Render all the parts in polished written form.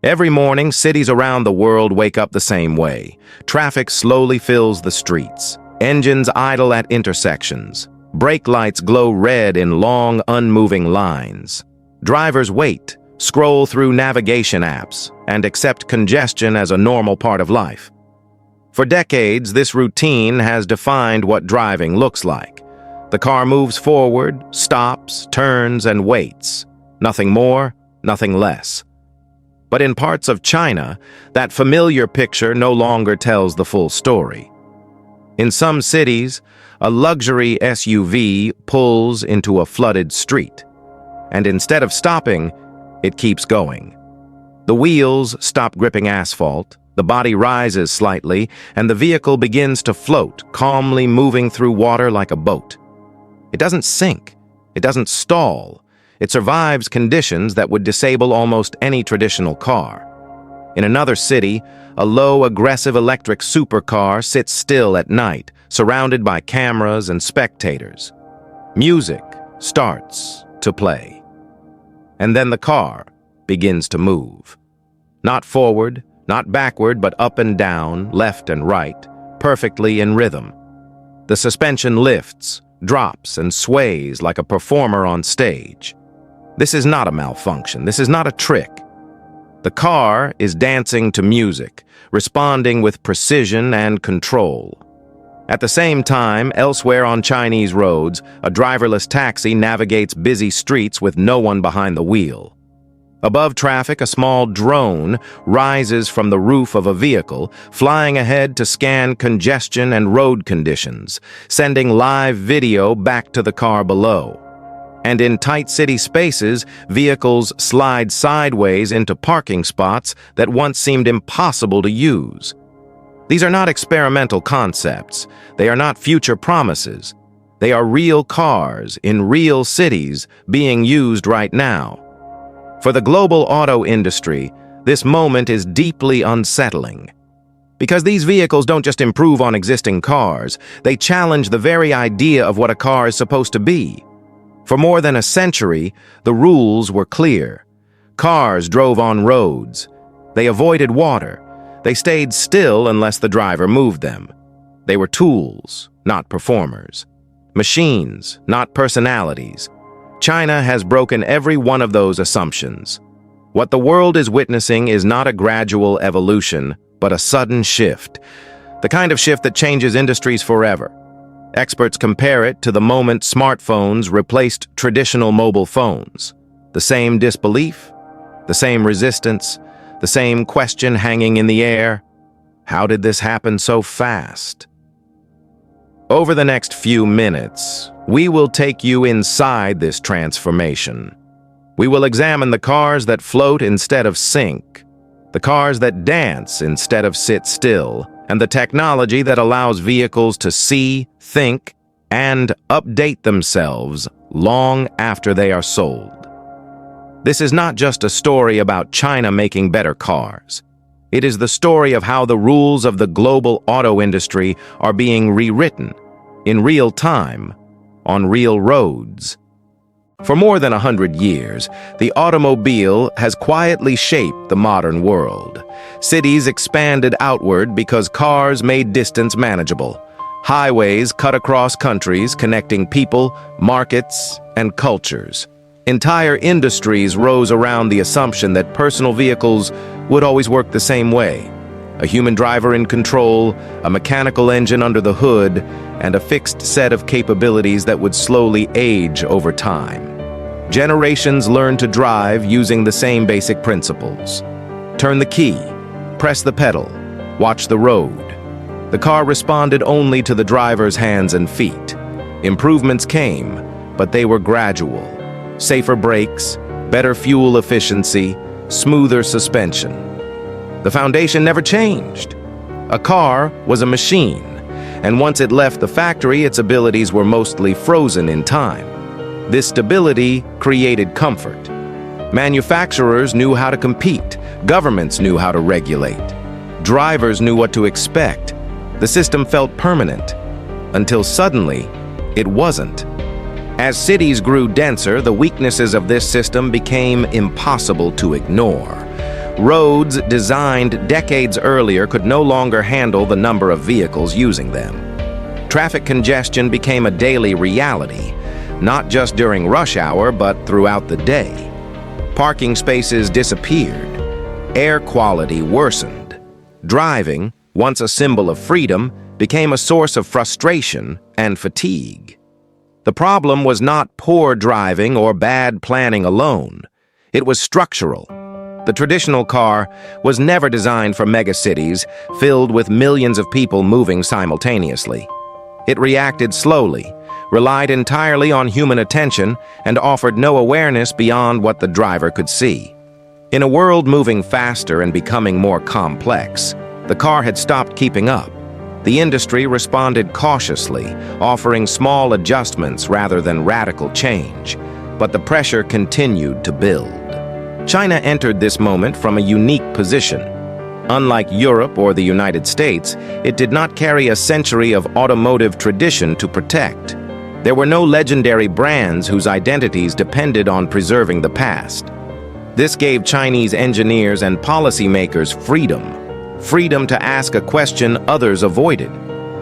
Every morning, cities around the world wake up the same way. Traffic slowly fills the streets. Engines idle at intersections. Brake lights glow red in long, unmoving lines. Drivers wait, scroll through navigation apps, and accept congestion as a normal part of life. For decades, this routine has defined what driving looks like. The car moves forward, stops, turns, and waits. Nothing more, nothing less. But in parts of China, that familiar picture no longer tells the full story. In some cities, a luxury SUV pulls into a flooded street, and instead of stopping, it keeps going. The wheels stop gripping asphalt, the body rises slightly, and the vehicle begins to float, calmly moving through water like a boat. It doesn't sink, it doesn't stall. It survives conditions that would disable almost any traditional car. In another city, a low, aggressive electric supercar sits still at night, surrounded by cameras and spectators. Music starts to play. And then the car begins to move. Not forward, not backward, but up and down, left and right, perfectly in rhythm. The suspension lifts, drops, and sways like a performer on stage. This is not a malfunction. This is not a trick. The car is dancing to music, responding with precision and control. At the same time, elsewhere on Chinese roads, a driverless taxi navigates busy streets with no one behind the wheel. Above traffic, a small drone rises from the roof of a vehicle, flying ahead to scan congestion and road conditions, sending live video back to the car below. And in tight city spaces, vehicles slide sideways into parking spots that once seemed impossible to use. These are not experimental concepts. They are not future promises. They are real cars in real cities being used right now. For the global auto industry, this moment is deeply unsettling. Because these vehicles don't just improve on existing cars, they challenge the very idea of what a car is supposed to be. For more than a century, the rules were clear. Cars drove on roads. They avoided water. They stayed still unless the driver moved them. They were tools, not performers. Machines, not personalities. China has broken every one of those assumptions. What the world is witnessing is not a gradual evolution, but a sudden shift. The kind of shift that changes industries forever. Experts compare it to the moment smartphones replaced traditional mobile phones. The same disbelief, the same resistance, the same question hanging in the air. How did this happen so fast? Over the next few minutes, we will take you inside this transformation. We will examine the cars that float instead of sink, the cars that dance instead of sit still, and the technology that allows vehicles to see, think, and update themselves long after they are sold. This is not just a story about China making better cars. It is the story of how the rules of the global auto industry are being rewritten in real time, on real roads. For more than 100 years, the automobile has quietly shaped the modern world. Cities expanded outward because cars made distance manageable. Highways cut across countries, connecting people, markets, and cultures. Entire industries rose around the assumption that personal vehicles would always work the same way. A human driver in control, a mechanical engine under the hood, and a fixed set of capabilities that would slowly age over time. Generations learned to drive using the same basic principles. Turn the key, press the pedal, watch the road. The car responded only to the driver's hands and feet. Improvements came, but they were gradual. Safer brakes, better fuel efficiency, smoother suspension. The foundation never changed. A car was a machine, and once it left the factory, its abilities were mostly frozen in time. This stability created comfort. Manufacturers knew how to compete. Governments knew how to regulate. Drivers knew what to expect. The system felt permanent, until suddenly, it wasn't. As cities grew denser, the weaknesses of this system became impossible to ignore. Roads designed decades earlier could no longer handle the number of vehicles using them. Traffic congestion became a daily reality, not just during rush hour, but throughout the day. Parking spaces disappeared. Air quality worsened. Driving, once a symbol of freedom, became a source of frustration and fatigue. The problem was not poor driving or bad planning alone. It was structural. The traditional car was never designed for megacities filled with millions of people moving simultaneously. It reacted slowly, relied entirely on human attention, and offered no awareness beyond what the driver could see. In a world moving faster and becoming more complex, the car had stopped keeping up. The industry responded cautiously, offering small adjustments rather than radical change, but the pressure continued to build. China entered this moment from a unique position. Unlike Europe or the United States, it did not carry a century of automotive tradition to protect. There were no legendary brands whose identities depended on preserving the past. This gave Chinese engineers and policymakers freedom to ask a question others avoided.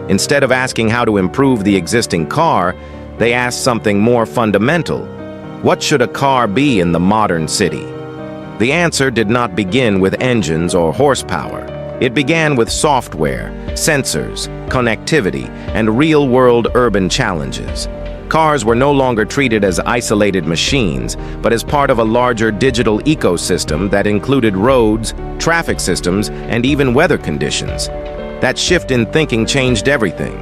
Instead of asking how to improve the existing car, they asked something more fundamental. What should a car be in the modern city? The answer did not begin with engines or horsepower. It began with software, sensors, connectivity, and real-world urban challenges. Cars were no longer treated as isolated machines, but as part of a larger digital ecosystem that included roads, traffic systems, and even weather conditions. That shift in thinking changed everything.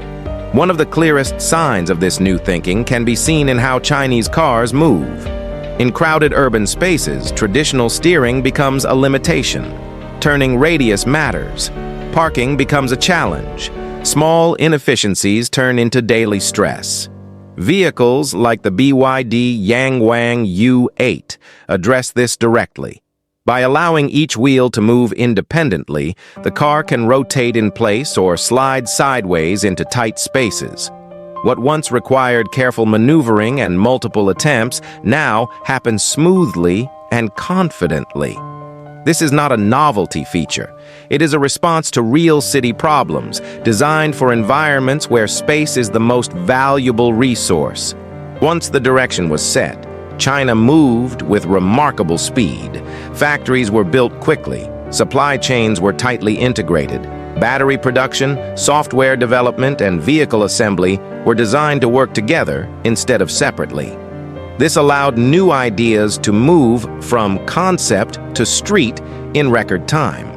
One of the clearest signs of this new thinking can be seen in how Chinese cars move. In crowded urban spaces, traditional steering becomes a limitation. Turning radius matters. Parking becomes a challenge. Small inefficiencies turn into daily stress. Vehicles like the BYD Yangwang U8 address this directly. By allowing each wheel to move independently, the car can rotate in place or slide sideways into tight spaces. What once required careful maneuvering and multiple attempts now happens smoothly and confidently. This is not a novelty feature. It is a response to real city problems, designed for environments where space is the most valuable resource. Once the direction was set, China moved with remarkable speed. Factories were built quickly. Supply chains were tightly integrated. Battery production, software development, and vehicle assembly were designed to work together instead of separately. This allowed new ideas to move from concept to street in record time.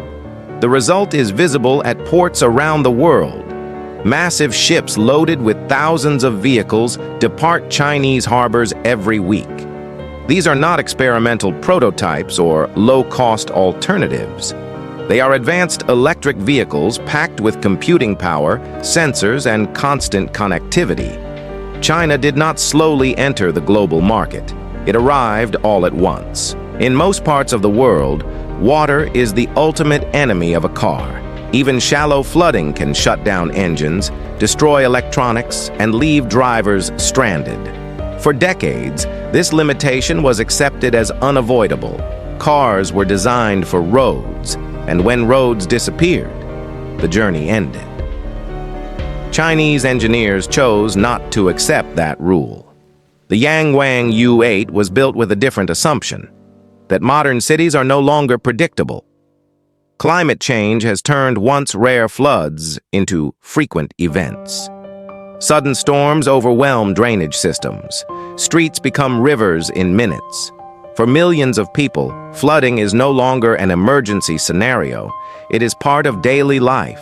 The result is visible at ports around the world. Massive ships loaded with thousands of vehicles depart Chinese harbors every week. These are not experimental prototypes or low-cost alternatives. They are advanced electric vehicles packed with computing power, sensors, and constant connectivity. China did not slowly enter the global market. It arrived all at once. In most parts of the world, water is the ultimate enemy of a car. Even shallow flooding can shut down engines, destroy electronics, and leave drivers stranded. For decades, this limitation was accepted as unavoidable. Cars were designed for roads, and when roads disappeared, the journey ended. Chinese engineers chose not to accept that rule. The Yangwang U8 was built with a different assumption, that modern cities are no longer predictable. Climate change has turned once rare floods into frequent events. Sudden storms overwhelm drainage systems. Streets become rivers in minutes. For millions of people, flooding is no longer an emergency scenario. It is part of daily life.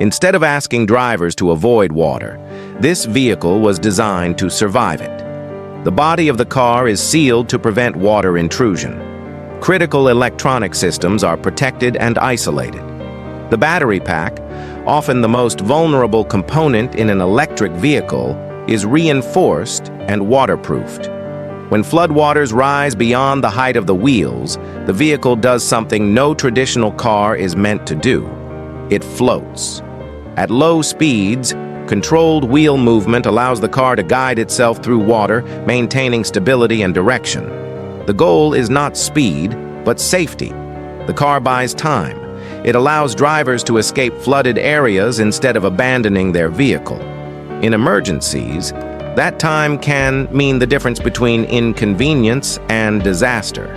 Instead of asking drivers to avoid water, this vehicle was designed to survive it. The body of the car is sealed to prevent water intrusion. Critical electronic systems are protected and isolated. The battery pack, often the most vulnerable component in an electric vehicle, is reinforced and waterproofed. When floodwaters rise beyond the height of the wheels, the vehicle does something no traditional car is meant to do. It floats. At low speeds, controlled wheel movement allows the car to guide itself through water, maintaining stability and direction. The goal is not speed, but safety. The The car buys time. It allows drivers to escape flooded areas instead of abandoning their vehicle. In emergencies, that time can mean the difference between inconvenience and disaster.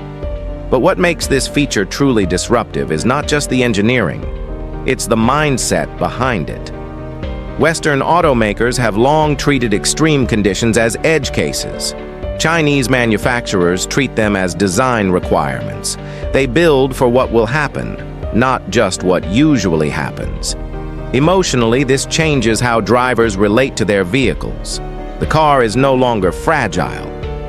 But what makes this feature truly disruptive is not just the engineering, it's the mindset behind it. Western automakers have long treated extreme conditions as edge cases. Chinese manufacturers treat them as design requirements. They build for what will happen, not just what usually happens. Emotionally, this changes how drivers relate to their vehicles. The car is no longer fragile.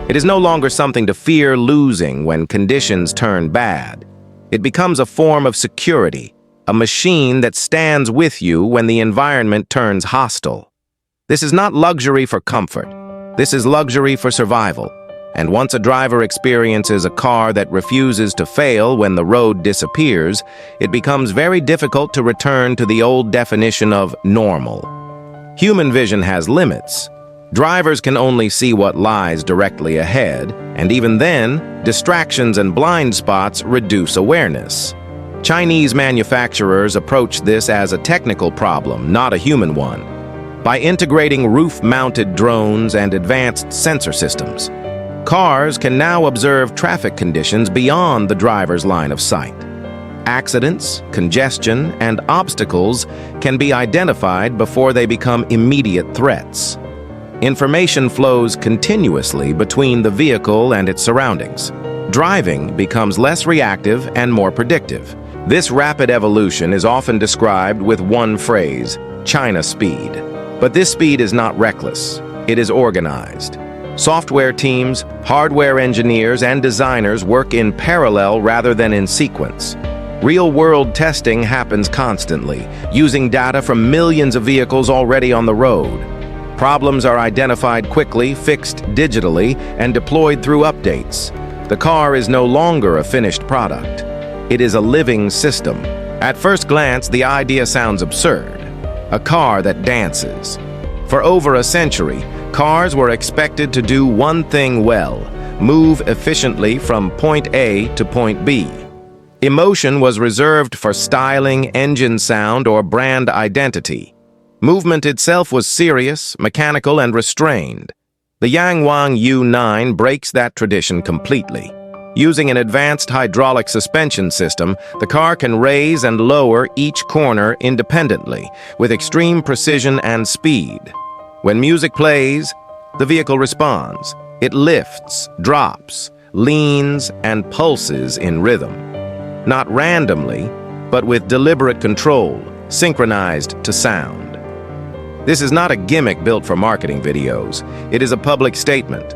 It is no longer something to fear losing when conditions turn bad. It becomes a form of security, a machine that stands with you when the environment turns hostile. This is not luxury for comfort. This is luxury for survival. And once a driver experiences a car that refuses to fail when the road disappears, it becomes very difficult to return to the old definition of normal. Human vision has limits. Drivers can only see what lies directly ahead, and even then, distractions and blind spots reduce awareness. Chinese manufacturers approach this as a technical problem, not a human one, by integrating roof-mounted drones and advanced sensor systems. Cars can now observe traffic conditions beyond the driver's line of sight. Accidents, congestion, and obstacles can be identified before they become immediate threats. Information flows continuously between the vehicle and its surroundings. Driving becomes less reactive and more predictive. This rapid evolution is often described with one phrase, China speed. But this speed is not reckless. It is organized. Software teams, hardware engineers, and designers work in parallel rather than in sequence. Real-world testing happens constantly, using data from millions of vehicles already on the road. Problems are identified quickly, fixed digitally, and deployed through updates. The car is no longer a finished product. It is a living system. At first glance, the idea sounds absurd. A car that dances. For over a century, cars were expected to do one thing well, move efficiently from point A to point B. Emotion was reserved for styling, engine sound, or brand identity. Movement itself was serious, mechanical, and restrained. The Yangwang U9 breaks that tradition completely. Using an advanced hydraulic suspension system, the car can raise and lower each corner independently, with extreme precision and speed. When music plays, the vehicle responds. It lifts, drops, leans, and pulses in rhythm. Not randomly, but with deliberate control, synchronized to sound. This is not a gimmick built for marketing videos. It is a public statement.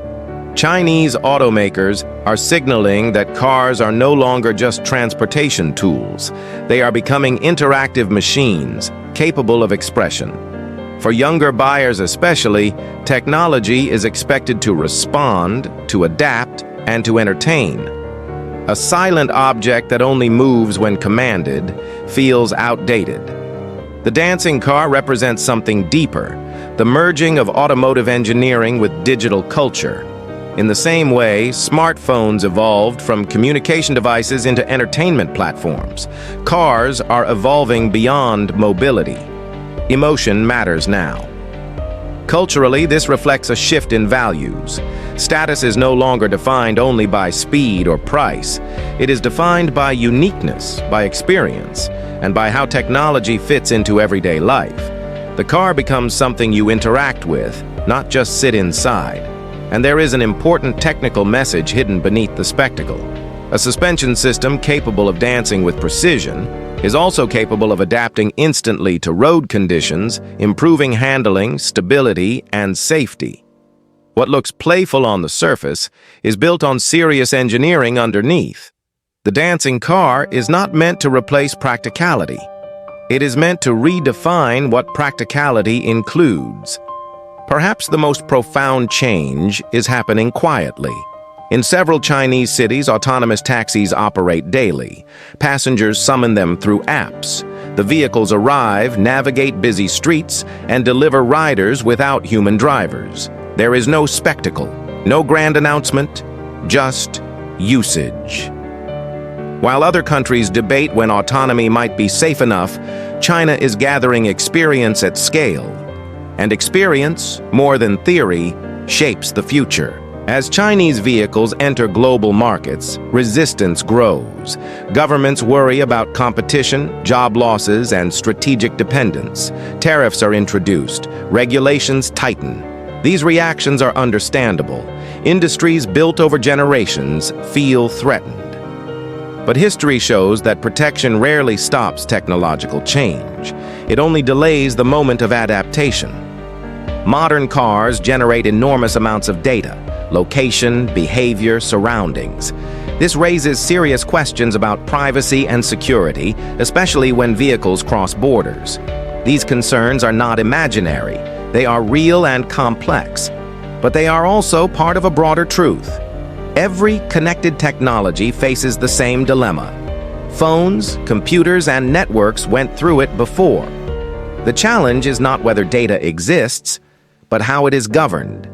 Chinese automakers are signaling that cars are no longer just transportation tools. They are becoming interactive machines, capable of expression. For younger buyers especially, technology is expected to respond, to adapt, and to entertain. A silent object that only moves when commanded feels outdated. The dancing car represents something deeper, the merging of automotive engineering with digital culture. In the same way, smartphones evolved from communication devices into entertainment platforms. Cars are evolving beyond mobility. Emotion matters now. Culturally, this reflects a shift in values. Status is no longer defined only by speed or price. It is defined by uniqueness, by experience, and by how technology fits into everyday life. The car becomes something you interact with, not just sit inside. And there is an important technical message hidden beneath the spectacle. A suspension system capable of dancing with precision is also capable of adapting instantly to road conditions, improving handling, stability, and safety. What looks playful on the surface is built on serious engineering underneath. The dancing car is not meant to replace practicality. It is meant to redefine what practicality includes. Perhaps the most profound change is happening quietly. In several Chinese cities, autonomous taxis operate daily. Passengers summon them through apps. The vehicles arrive, navigate busy streets, and deliver riders without human drivers. There is no spectacle, no grand announcement, just usage. While other countries debate when autonomy might be safe enough, China is gathering experience at scale. And experience, more than theory, shapes the future. As Chinese vehicles enter global markets, resistance grows. Governments worry about competition, job losses, and strategic dependence. Tariffs are introduced, regulations tighten. These reactions are understandable. Industries built over generations feel threatened. But history shows that protection rarely stops technological change. It only delays the moment of adaptation. Modern cars generate enormous amounts of data: location, behavior, surroundings. This raises serious questions about privacy and security, especially when vehicles cross borders. These concerns are not imaginary. They are real and complex. But they are also part of a broader truth. Every connected technology faces the same dilemma. Phones, computers, and networks went through it before. The challenge is not whether data exists, but how it is governed.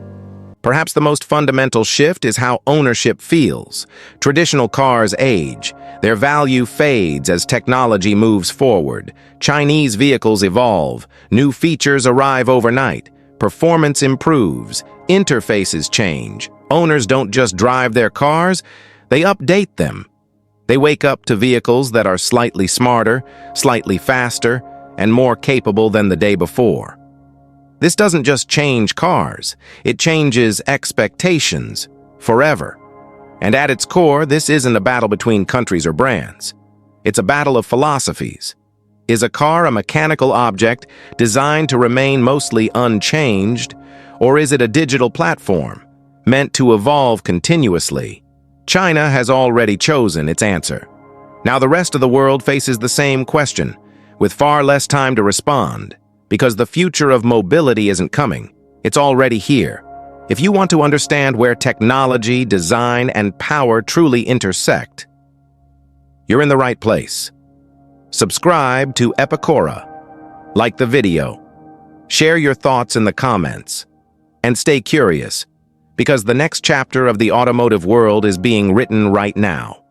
Perhaps the most fundamental shift is how ownership feels. Traditional cars age. Their value fades as technology moves forward. Chinese vehicles evolve. New features arrive overnight. Performance improves. Interfaces change. Owners don't just drive their cars, they update them. They wake up to vehicles that are slightly smarter, slightly faster, and more capable than the day before. This doesn't just change cars, it changes expectations forever. And at its core, this isn't a battle between countries or brands. It's a battle of philosophies. Is a car a mechanical object designed to remain mostly unchanged, or is it a digital platform meant to evolve continuously? China has already chosen its answer. Now the rest of the world faces the same question, with far less time to respond, because the future of mobility isn't coming. It's already here. If you want to understand where technology, design, and power truly intersect, you're in the right place. Subscribe to Epicora, like the video, share your thoughts in the comments, and stay curious, because the next chapter of the automotive world is being written right now.